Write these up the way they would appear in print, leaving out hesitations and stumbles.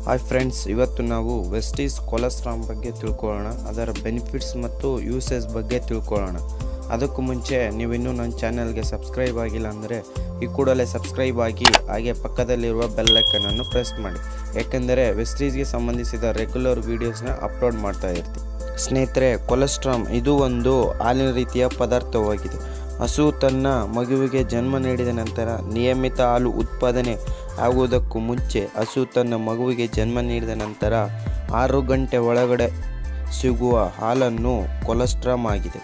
Hi friends, ಇವತ್ತು ನಾವು ವೆಸ್ಟೀಸ್ cholesterol ಬಗ್ಗೆ ತಿಳ್ಕೊಳ್ಳೋಣ. ಅದರ ಬೆನಿಫಿಟ್ಸ್ ಮತ್ತು ಯೂಸೇಜ್ ಬಗ್ಗೆ ತಿಳ್ಕೊಳ್ಳೋಣ. ಅದಕ್ಕೂ ಮುಂಚೆ ನೀವಿನ್ನೂ ನನ್ನ ಚಾನಲ್ಗೆ ಸಬ್ಸ್ಕ್ರೈಬ್ ಆಗಿಲ್ಲ ಅಂದರೆ ಈ ಕೂಡಲೇ ಸಬ್ಸ್ಕ್ರೈಬ್ ಆಗಿ, ಹಾಗೆ ಪಕ್ಕದಲ್ಲಿರುವ ಬೆಲ್ ಐಕನನ್ನು ಪ್ರೆಸ್ ಮಾಡಿ. ಏಕೆಂದರೆ ವೆಸ್ಟೀಸ್ಗೆ ಸಂಬಂಧಿಸಿದ ರೆಗ್ಯುಲರ್ ವೀಡಿಯೋಸ್ನ ಅಪ್ಲೋಡ್ ಮಾಡ್ತಾ ಇರ್ತೀವಿ. ಸ್ನೇಹಿತರೆ, ಕೊಲೆಸ್ಟ್ರಾಲ್ ಇದು ಒಂದು ಹಾಲಿನ ರೀತಿಯ ಪದಾರ್ಥವಾಗಿದೆ. ಹಸು ತನ್ನ ಮಗುವಿಗೆ ಜನ್ಮ ನೀಡಿದ ನಂತರ ನಿಯಮಿತ ಹಾಲು ಉತ್ಪಾದನೆ ಆಗುವುದಕ್ಕೂ ಮುಂಚೆ ಹಸು ತನ್ನ ಮಗುವಿಗೆ ಜನ್ಮ ನೀಡಿದ ನಂತರ 6 ಗಂಟೆ ಒಳಗಡೆ ಸಿಗುವ ಹಾಲನ್ನು ಕೊಲೆಸ್ಟ್ರಾಲ್ ಆಗಿದೆ.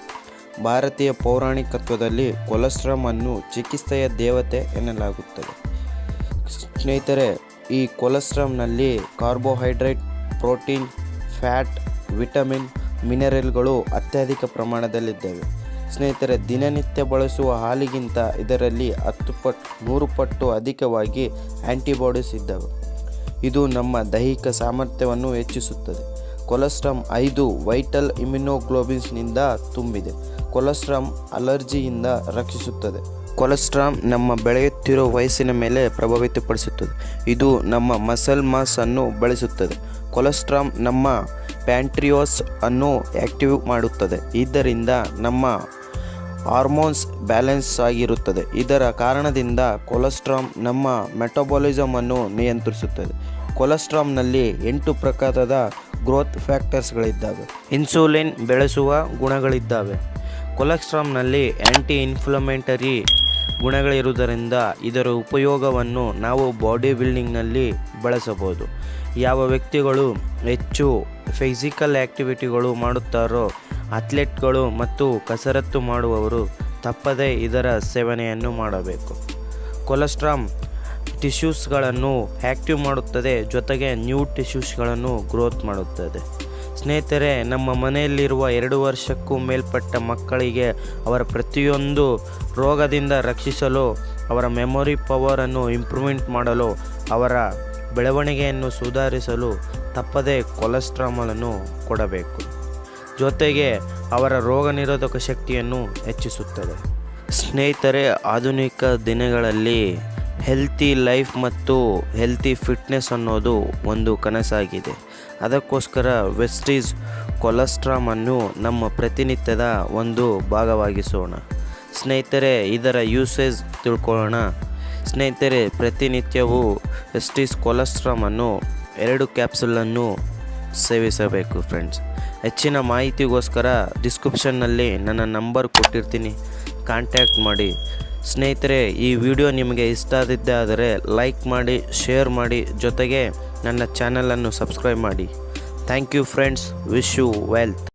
ಭಾರತೀಯ ಪೌರಾಣಿಕತ್ವದಲ್ಲಿ ಕೊಲೆಸ್ಟ್ರಾಲ್ ಅನ್ನು ಚಿಕಿತ್ಸೆಯ ದೇವತೆ ಎನ್ನಲಾಗುತ್ತದೆ. ಸ್ನೇಹಿತರೆ, ಈ ಕೊಲೆಸ್ಟ್ರಾಲ್ನಲ್ಲಿ ಕಾರ್ಬೋಹೈಡ್ರೇಟ್, ಪ್ರೋಟೀನ್, ಫ್ಯಾಟ್, ವಿಟಮಿನ್, ಮಿನರಲ್ಗಳು ಅತ್ಯಧಿಕ ಪ್ರಮಾಣದಲ್ಲಿದ್ದಾವೆ. ಸ್ನೇಹಿತರೆ, ದಿನನಿತ್ಯ ಬಳಸುವ ಹಾಲಿಗಿಂತ ಇದರಲ್ಲಿ 100 ಪಟ್ಟು ಅಧಿಕವಾಗಿ ಆ್ಯಂಟಿಬಾಡೀಸ್ ಇದ್ದಾವೆ. ಇದು ನಮ್ಮ ದೈಹಿಕ ಸಾಮರ್ಥ್ಯವನ್ನು ಹೆಚ್ಚಿಸುತ್ತದೆ. ಕೊಲೆಸ್ಟ್ರಾಲ್ 5 ವೈಟಲ್ ಇಮ್ಯುನೋಗ್ಲೋಬಿನ್ಸ್ನಿಂದ ತುಂಬಿದೆ. ಕೊಲೆಸ್ಟ್ರಾಲ್ ಅಲರ್ಜಿಯಿಂದ ರಕ್ಷಿಸುತ್ತದೆ. ಕೊಲೆಸ್ಟ್ರಾಲ್ ನಮ್ಮ ಬೆಳೆಯುತ್ತಿರುವ ವಯಸ್ಸಿನ ಮೇಲೆ ಪ್ರಭಾವಿತಪಡಿಸುತ್ತದೆ. ಇದು ನಮ್ಮ ಮಸಲ್ ಮಾಸ್ ಅನ್ನು ಬೆಳೆಸುತ್ತದೆ. ಕೊಲೆಸ್ಟ್ರಾಲ್ ನಮ್ಮ ಪ್ಯಾಂಟ್ರಿಯೋಸ್ ಅನ್ನು ಆಕ್ಟಿವ್ ಮಾಡುತ್ತದೆ. ಇದರಿಂದ ನಮ್ಮ ಹಾರ್ಮೋನ್ಸ್ ಬ್ಯಾಲೆನ್ಸ್ ಆಗಿರುತ್ತದೆ. ಇದರ ಕಾರಣದಿಂದ ಕೊಲೆಸ್ಟ್ರಾಲ್ ನಮ್ಮ ಮೆಟಬಾಲಿಸಮ್ ಅನ್ನು ನಿಯಂತ್ರಿಸುತ್ತದೆ. ಕೊಲೆಸ್ಟ್ರಾಲ್ನಲ್ಲಿ 8 ಪ್ರಕಾರದ ಗ್ರೋತ್ ಫ್ಯಾಕ್ಟರ್ಸ್ಗಳಿದ್ದಾವೆ. ಇನ್ಸುಲಿನ್ ಬೆಳೆಸುವ ಗುಣಗಳಿದ್ದಾವೆ. ಕೊಲೆಸ್ಟ್ರಾಲ್ನಲ್ಲಿ ಆ್ಯಂಟಿ ಇನ್ಫ್ಲಮೇಟರಿ ಗುಣಗಳಿರುವುದರಿಂದ ಇದರ ಉಪಯೋಗವನ್ನು ನಾವು ಬಾಡಿ ಬಿಲ್ಡಿಂಗ್ನಲ್ಲಿ ಬಳಸಬಹುದು. ಯಾವ ವ್ಯಕ್ತಿಗಳು ಹೆಚ್ಚು ಫಿಸಿಕಲ್ ಆ್ಯಕ್ಟಿವಿಟಿಗಳು ಮಾಡುತ್ತಾರೋ, ಅಥ್ಲೆಟ್ಗಳು ಮತ್ತು ಕಸರತ್ತು ಮಾಡುವವರು ತಪ್ಪದೇ ಇದರ ಸೇವನೆಯನ್ನು ಮಾಡಬೇಕು. ಕೊಲೆಸ್ಟ್ರಾಲ್ ಟಿಶ್ಯೂಸ್ಗಳನ್ನು ಆ್ಯಕ್ಟಿವ್ ಮಾಡುತ್ತದೆ, ಜೊತೆಗೆ ನ್ಯೂ ಟಿಶ್ಯೂಸ್ಗಳನ್ನು ಗ್ರೋತ್ ಮಾಡುತ್ತದೆ. ಸ್ನೇಹಿತರೆ, ನಮ್ಮ ಮನೆಯಲ್ಲಿರುವ 2 ವರ್ಷಕ್ಕೂ ಮೇಲ್ಪಟ್ಟ ಮಕ್ಕಳಿಗೆ ಅವರ ಪ್ರತಿಯೊಂದು ರೋಗದಿಂದ ರಕ್ಷಿಸಲು, ಅವರ ಮೆಮೊರಿ ಪವರನ್ನು ಇಂಪ್ರೂವ್ಮೆಂಟ್ ಮಾಡಲು, ಅವರ ಬೆಳವಣಿಗೆಯನ್ನು ಸುಧಾರಿಸಲು ತಪ್ಪದೇ ಕೊಲೆಸ್ಟ್ರಾಲನ್ನು ಕೊಡಬೇಕು. ಜೊತೆಗೆ ಅವರ ರೋಗ ನಿರೋಧಕ ಶಕ್ತಿಯನ್ನು ಹೆಚ್ಚಿಸುತ್ತದೆ. ಸ್ನೇಹಿತರೆ, ಆಧುನಿಕ ದಿನಗಳಲ್ಲಿ ಹೆಲ್ತಿ ಲೈಫ್ ಮತ್ತು ಹೆಲ್ತಿ ಫಿಟ್ನೆಸ್ ಅನ್ನೋದು ಒಂದು ಕನಸಾಗಿದೆ. ಅದಕ್ಕೋಸ್ಕರ ವೆಸ್ಟೀಸ್ ಕೊಲೆಸ್ಟ್ರಾಲ್ ಅನ್ನು ನಮ್ಮ ಪ್ರತಿನಿತ್ಯದ ಒಂದು ಭಾಗವಾಗಿಸೋಣ. ಸ್ನೇಹಿತರೆ, ಇದರ ಯೂಸೇಜ್ ತಿಳ್ಕೊಳ್ಳೋಣ. ಸ್ನೇಹಿತರೆ, ಪ್ರತಿನಿತ್ಯವೂ ವೆಸ್ಟೀಸ್ ಕೊಲೆಸ್ಟ್ರಾಲ್ ಅನ್ನು 2 ಕ್ಯಾಪ್ಸುಲನ್ನು ಸೇವಿಸಬೇಕು. ಫ್ರೆಂಡ್ಸ್, ಹೆಚ್ಚಿನ ಮಾಹಿತಿಗೋಸ್ಕರ ಡಿಸ್ಕ್ರಿಪ್ಷನ್ನಲ್ಲಿ ನನ್ನ ನಂಬರ್ ಕೊಟ್ಟಿರ್ತೀನಿ, ಕಾಂಟ್ಯಾಕ್ಟ್ ಮಾಡಿ. ಸ್ನೇಹಿತರೆ, ಈ ವಿಡಿಯೋ ನಿಮಗೆ ಇಷ್ಟ ಆಗಿದ್ದರೆ ಲೈಕ್ ಮಾಡಿ, ಶೇರ್ ಮಾಡಿ, ಜೊತೆಗೆ ನನ್ನ ಚಾನಲನ್ನು ಸಬ್ಸ್ಕ್ರೈಬ್ ಮಾಡಿ. Thank you friends. Wish you wealth.